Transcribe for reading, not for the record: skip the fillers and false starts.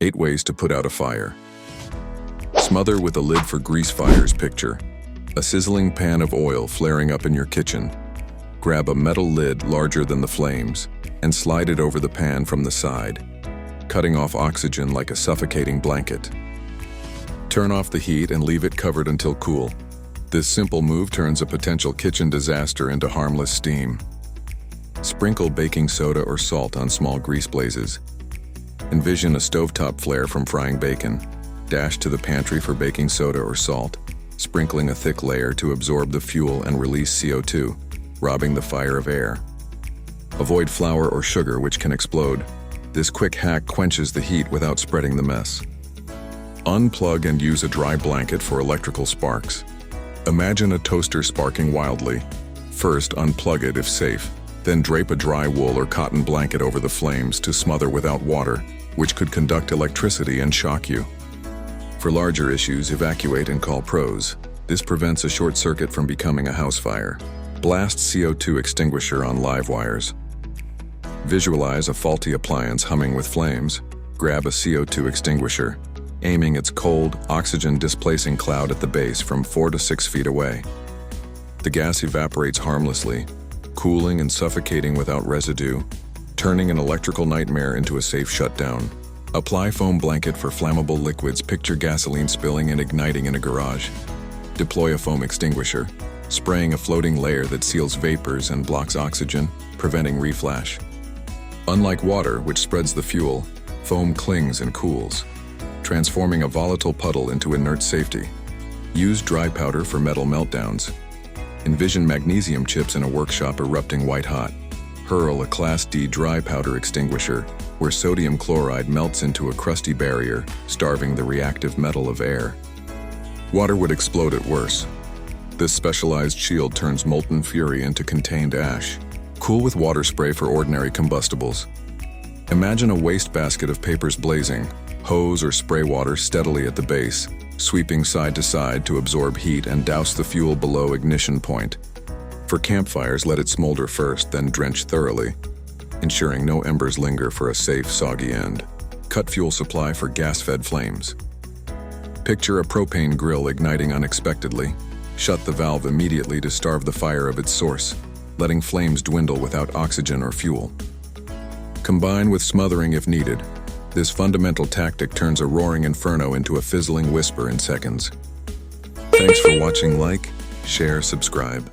8 ways to put out a fire. Smother with a lid for grease fires. Picture a sizzling pan of oil flaring up in your kitchen. Grab a metal lid larger than the flames and slide it over the pan from the side, cutting off oxygen like a suffocating blanket. Turn off the heat and leave it covered until cool. This simple move turns a potential kitchen disaster into harmless steam. Sprinkle baking soda or salt on small grease blazes. Envision a stovetop flare from frying bacon. Dash to the pantry for baking soda or salt, sprinkling a thick layer to absorb the fuel and release CO2, robbing the fire of air. Avoid flour or sugar, which can explode. This quick hack quenches the heat without spreading the mess. Unplug and use a dry blanket for electrical sparks. Imagine a toaster sparking wildly. First, unplug it if safe. Then drape a dry wool or cotton blanket over the flames to smother without water, which could conduct electricity and shock you. For larger issues, evacuate and call pros. This prevents a short circuit from becoming a house fire. Blast CO2 extinguisher on live wires. Visualize a faulty appliance humming with flames. Grab a CO2 extinguisher, aiming its cold, oxygen-displacing cloud at the base from 4 to 6 feet away. The gas evaporates harmlessly, cooling and suffocating without residue, turning an electrical nightmare into a safe shutdown. Apply foam blanket for flammable liquids. Picture gasoline spilling and igniting in a garage. Deploy a foam extinguisher, spraying a floating layer that seals vapors and blocks oxygen, preventing reflash. Unlike water, which spreads the fuel, foam clings and cools, transforming a volatile puddle into inert safety. Use dry powder for metal meltdowns. Envision magnesium chips in a workshop erupting white hot. Hurl a Class D dry powder extinguisher, where sodium chloride melts into a crusty barrier, starving the reactive metal of air. Water would explode at worst. This specialized shield turns molten fury into contained ash. Cool with water spray for ordinary combustibles. Imagine a wastebasket of papers blazing. Hose or spray water steadily at the base, sweeping side to side to absorb heat and douse the fuel below ignition point. For campfires, let it smolder first, then drench thoroughly, ensuring no embers linger for a safe, soggy end. Cut fuel supply for gas-fed flames. Picture a propane grill igniting unexpectedly. Shut the valve immediately to starve the fire of its source, letting flames dwindle without oxygen or fuel. Combine with smothering if needed. This fundamental tactic turns a roaring inferno into a fizzling whisper in seconds. Thanks for watching. Like, share, subscribe.